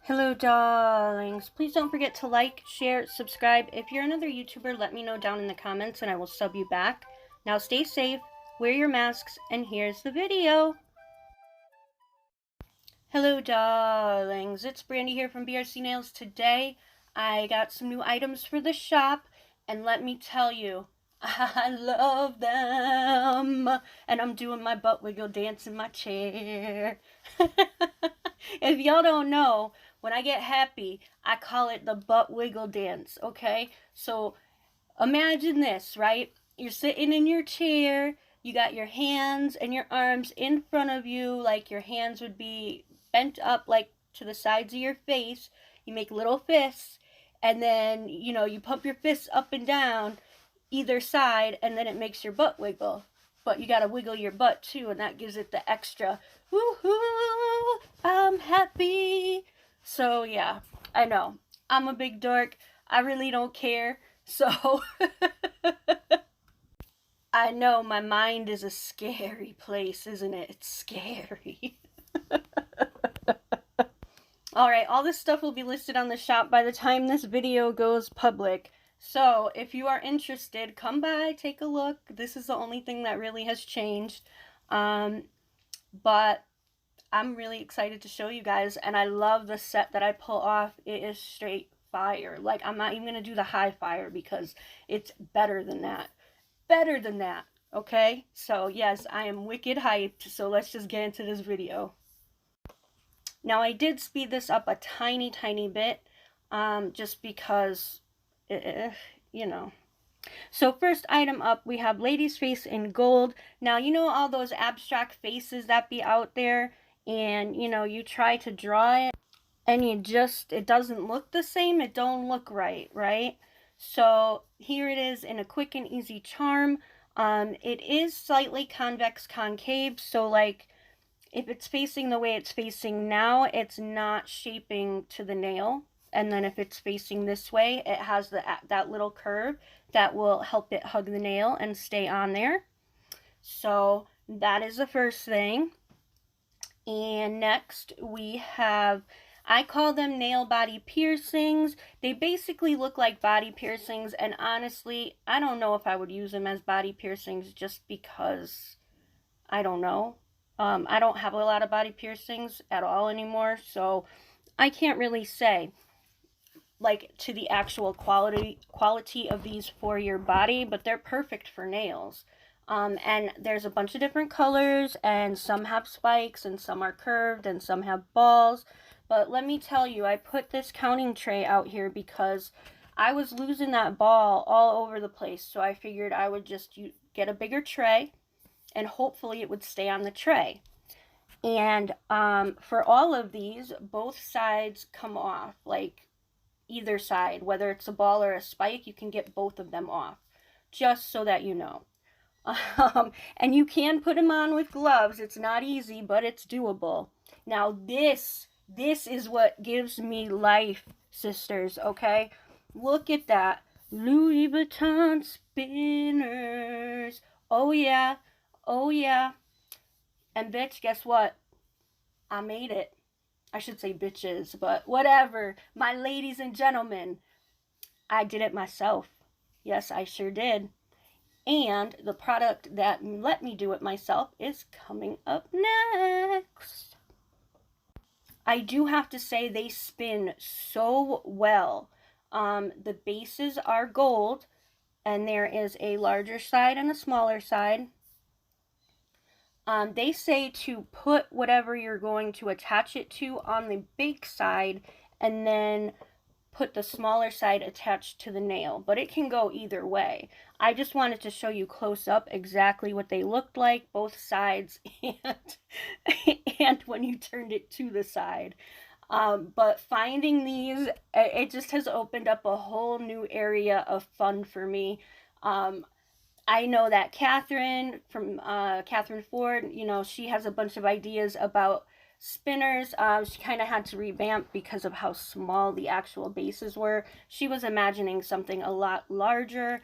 Hello darlings, please don't forget to like, share, subscribe. If you're another YouTuber, let me know down in the comments and I will sub you back. Now stay safe, wear your masks, and here's the video. Hello darlings, it's Brandy here from BRC Nails. Today I got some new items for the shop, and let me tell you, I love them. And I'm doing my butt wiggle dance in my chair. If y'all don't know, when I get happy, I call it the butt wiggle dance, okay? So imagine this, right? You're sitting in your chair, you got your hands and your arms in front of you, like your hands would be bent up like to the sides of your face. You make little fists, and then, you pump your fists up and down either side, and then it makes your butt wiggle. But you gotta wiggle your butt too, and that gives it the extra woohoo, I'm happy. So yeah, I know I'm a big dork, I really don't care. So I know my mind is a scary place, isn't it? It's scary. Alright, all this stuff will be listed on the shop by the time this video goes public. So, if you are interested, come by, take a look. This is the only thing that really has changed. But I'm really excited to show you guys, and I love the set that I pull off. It is straight fire. Like, I'm not even going to do the high fire because it's better than that. Better than that, okay? So, yes, I am wicked hyped, so let's just get into this video. Now, I did speed this up a tiny, tiny bit, just because, So first item up, we have Lady's Face in gold. Now, you know all those abstract faces that be out there, and, you try to draw it, and it doesn't look the same, it don't look right, right? So here it is in a quick and easy charm. It is slightly convex concave, so like, if it's facing the way it's facing now, it's not shaping to the nail. And then if it's facing this way, it has that little curve that will help it hug the nail and stay on there. So that is the first thing. And next we have, I call them nail body piercings. They basically look like body piercings, and honestly, I don't know if I would use them as body piercings just because, I don't know. I don't have a lot of body piercings at all anymore, so I can't really say, like, to the actual quality of these for your body, but they're perfect for nails. And there's a bunch of different colors, and some have spikes, and some are curved, and some have balls. But let me tell you, I put this counting tray out here because I was losing that ball all over the place, so I figured I would just get a bigger tray, and hopefully it would stay on the tray. And for all of these, both sides come off, like either side, whether it's a ball or a spike, you can get both of them off, just so that you know. And you can put them on with gloves. It's not easy, but it's doable. Now this is what gives me life, sisters, okay? Look at that. Louis Vuitton spinners. Oh yeah. Oh yeah. And bitch, guess what? I made it. I should say bitches, but whatever. My ladies and gentlemen, I did it myself. Yes, I sure did. And the product that let me do it myself is coming up next. I do have to say they spin so well. The bases are gold, and there is a larger side and a smaller side. They say to put whatever you're going to attach it to on the big side, and then put the smaller side attached to the nail, but it can go either way. I just wanted to show you close up exactly what they looked like, both sides, and when you turned it to the side. But finding these, it just has opened up a whole new area of fun for me. I know that Katherine from Katherine Ford, she has a bunch of ideas about spinners. She kind of had to revamp because of how small the actual bases were. She was imagining something a lot larger.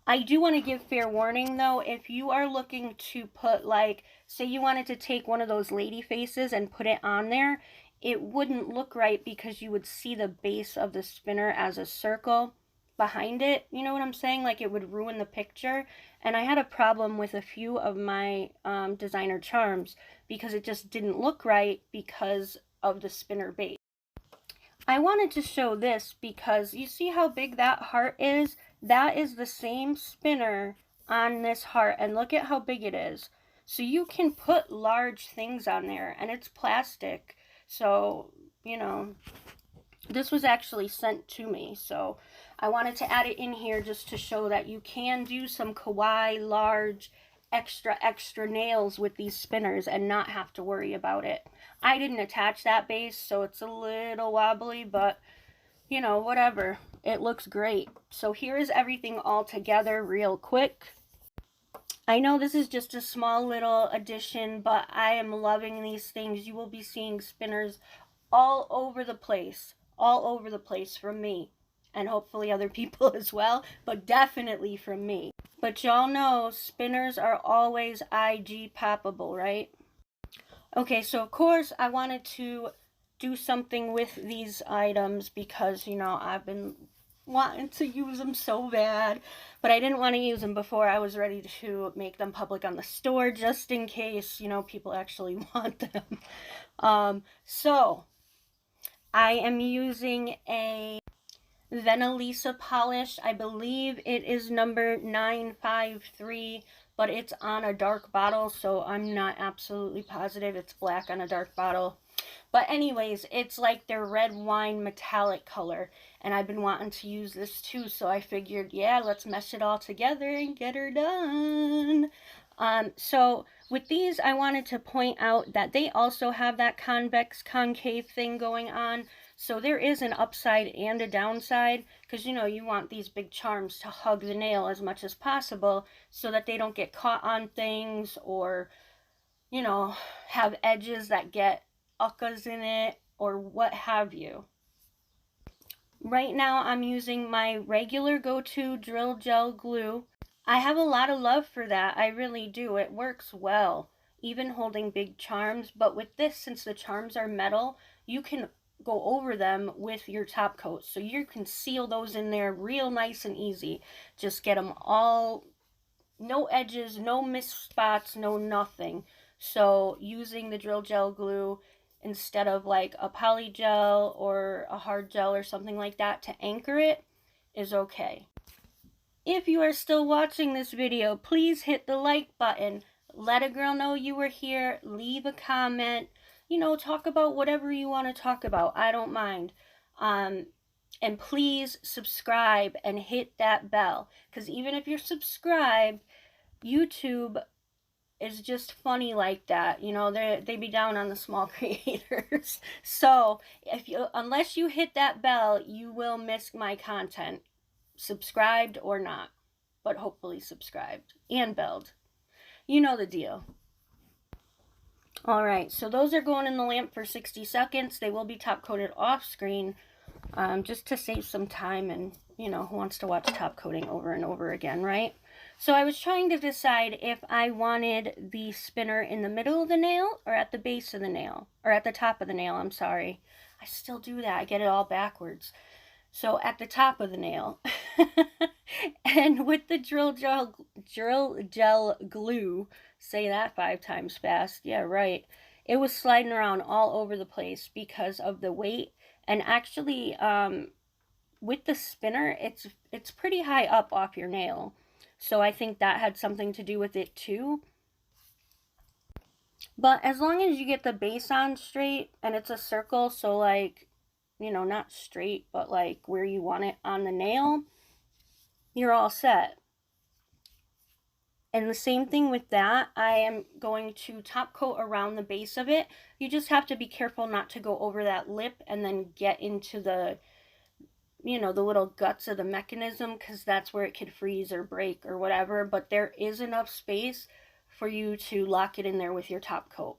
I do want to give fair warning though, if you are looking to put, like, say you wanted to take one of those lady faces and put it on there, it wouldn't look right because you would see the base of the spinner as a circle behind it. You know what I'm saying? Like it would ruin the picture. And I had a problem with a few of my designer charms because it just didn't look right because of the spinner base. I wanted to show this because you see how big that heart is? That is the same spinner on this heart, and look at how big it is. So you can put large things on there, and it's plastic. So, you know, this was actually sent to me, so I wanted to add it in here just to show that you can do some kawaii, large, extra nails with these spinners and not have to worry about it. I didn't attach that base, so it's a little wobbly, but, you know, whatever. It looks great. So here is everything all together real quick. I know this is just a small little addition, but I am loving these things. You will be seeing spinners all over the place from me, and hopefully other people as well, but definitely from me. But y'all know spinners are always IG poppable, right? Okay, so of course I wanted to do something with these items because, you know, I've been wanting to use them so bad, but I didn't want to use them before I was ready to make them public on the store, just in case, you know, people actually want them. So I am using a Venalisa polish. I believe it is number 953, but it's on a dark bottle, so I'm not absolutely positive. It's black on a dark bottle. But anyways, it's like their red wine metallic color, and I've been wanting to use this too, so I figured, yeah, let's mesh it all together and get her done. So with these, I wanted to point out that they also have that convex concave thing going on. So there is an upside and a downside, because, you know, you want these big charms to hug the nail as much as possible so that they don't get caught on things or, you know, have edges that get uckas in it or what have you. Right now I'm using my regular go-to drill gel glue. I have a lot of love for that. I really do. It works well, even holding big charms. But with this, since the charms are metal, you can go over them with your top coat. So you can seal those in there real nice and easy. Just get them all, no edges, no missed spots, no nothing. So using the drill gel glue instead of like a poly gel or a hard gel or something like that to anchor it is okay. If you are still watching this video, please hit the like button. Let a girl know you were here. Leave a comment. You know, talk about whatever you want to talk about. I don't mind. And please subscribe and hit that bell. Because even if you're subscribed, YouTube is just funny like that. You know, they be down on the small creators. So, unless you hit that bell, you will miss my content. Subscribed or not, but hopefully subscribed and belled. You know the deal. Alright, so those are going in the lamp for 60 seconds. They will be top coated off screen, just to save some time, and, you know, who wants to watch top coating over and over again, right? So I was trying to decide if I wanted the spinner in the middle of the nail or at the base of the nail, or at the top of the nail, I'm sorry. I still do that. I get it all backwards. So at the top of the nail. And with the drill gel glue, say that 5 times fast, yeah, right, it was sliding around all over the place because of the weight. And actually, with the spinner, it's pretty high up off your nail, so I think that had something to do with it too. But as long as you get the base on straight and it's a circle, so like, you know, not straight, but like where you want it on the nail, you're all set. And the same thing with that, I am going to top coat around the base of it. You just have to be careful not to go over that lip and then get into the, you know, the little guts of the mechanism, because that's where it could freeze or break or whatever. But there is enough space for you to lock it in there with your top coat.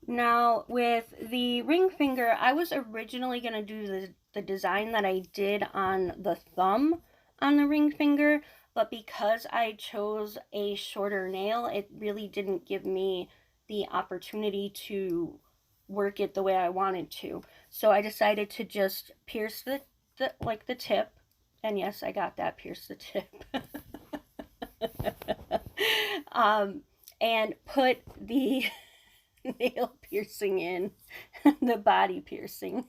Now, with the ring finger, I was originally going to do the design that I did on the thumb on the ring finger, but because I chose a shorter nail, it really didn't give me the opportunity to work it the way I wanted to. So I decided to just pierce the tip. And yes, I got that, pierce the tip. And put the nail piercing in, the body piercing.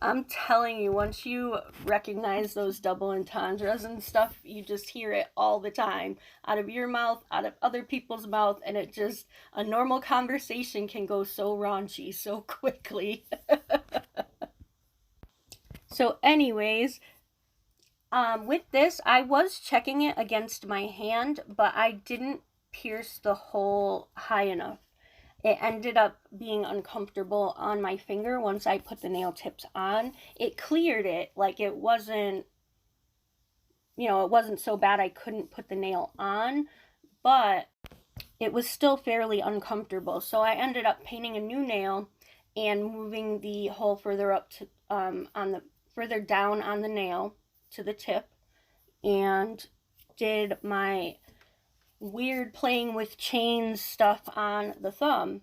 I'm telling you, once you recognize those double entendres and stuff, you just hear it all the time, out of your mouth, out of other people's mouth, and it just, a normal conversation can go so raunchy so quickly. So anyways, with this, I was checking it against my hand, but I didn't pierce the hole high enough. It ended up being uncomfortable on my finger once I put the nail tips on. It cleared it, like it wasn't, you know, it wasn't so bad I couldn't put the nail on, but it was still fairly uncomfortable. So I ended up painting a new nail and moving the hole further up to, further down on the nail to the tip, and did my weird playing with chains stuff on the thumb,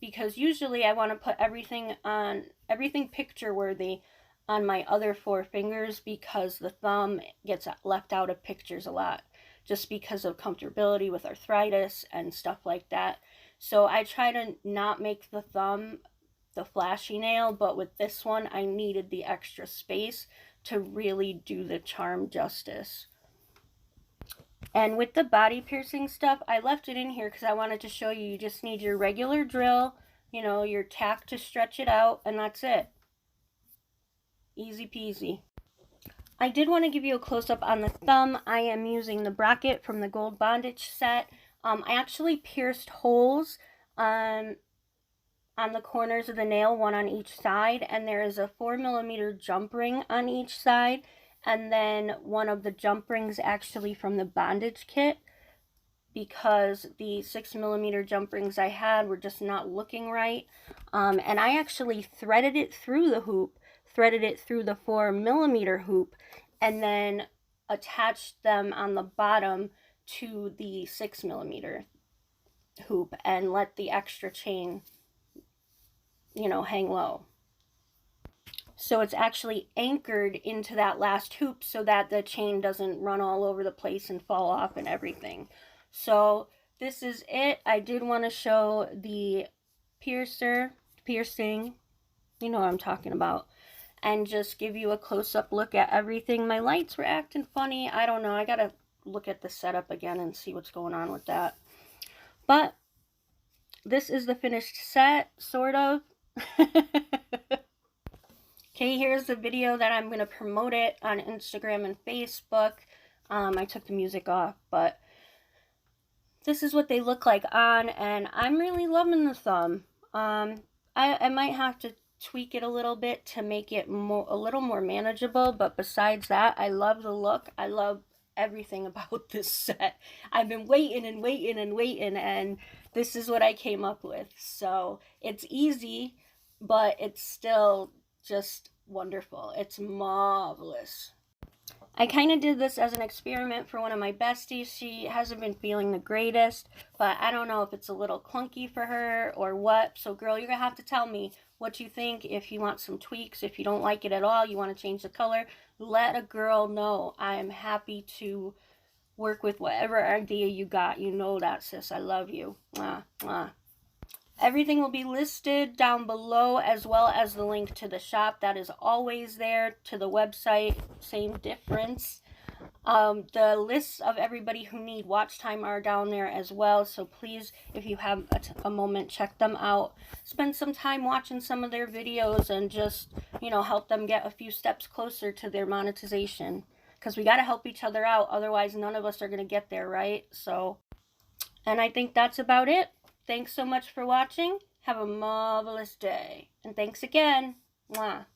because usually I want to put everything picture worthy on my other 4 fingers, because the thumb gets left out of pictures a lot just because of comfortability with arthritis and stuff like that. So I try to not make the thumb the flashy nail, but with this one I needed the extra space to really do the charm justice. And with the body piercing stuff, I left it in here because I wanted to show you, you just need your regular drill, you know, your tack to stretch it out, and that's it. Easy peasy. I did want to give you a close-up on the thumb. I am using the bracket from the gold bondage set. I actually pierced holes on the corners of the nail, 1 on each side, and there is a 4mm jump ring on each side. And then one of the jump rings actually from the bondage kit, because the 6mm jump rings I had were just not looking right. And I actually threaded it through the hoop, threaded it through the 4mm hoop, and then attached them on the bottom to the 6mm hoop and let the extra chain, you know, hang low. So it's actually anchored into that last hoop so that the chain doesn't run all over the place and fall off and everything. So this is it. I did want to show the piercing, you know what I'm talking about, and just give you a close-up look at everything. My lights were acting funny. I don't know. I gotta look at the setup again and see what's going on with that. But this is the finished set, sort of. Okay, here's the video that I'm going to promote it on Instagram and Facebook. I took the music off, but this is what they look like on, and I'm really loving the thumb. I might have to tweak it a little bit to make it a little more manageable, but besides that, I love the look. I love everything about this set. I've been waiting and waiting and waiting, and this is what I came up with. So it's easy, but it's still just wonderful. It's marvelous. I kind of did this as an experiment for one of my besties. She hasn't been feeling the greatest, but I don't know if it's a little clunky for her or what. So girl, you're gonna have to tell me what you think. If you want some tweaks, if you don't like it at all, you want to change the color, let a girl know. I am happy to work with whatever idea you got. You know that, sis. I love you. Mwah, mwah. Everything will be listed down below, as well as the link to the shop. That is always there. To the website, same difference. The lists of everybody who need watch time are down there as well. So please, if you have a moment, check them out. Spend some time watching some of their videos and just, you know, help them get a few steps closer to their monetization. Because we got to help each other out. Otherwise, none of us are going to get there, right? So, and I think that's about it. Thanks so much for watching. Have a marvelous day. And thanks again. Mwah.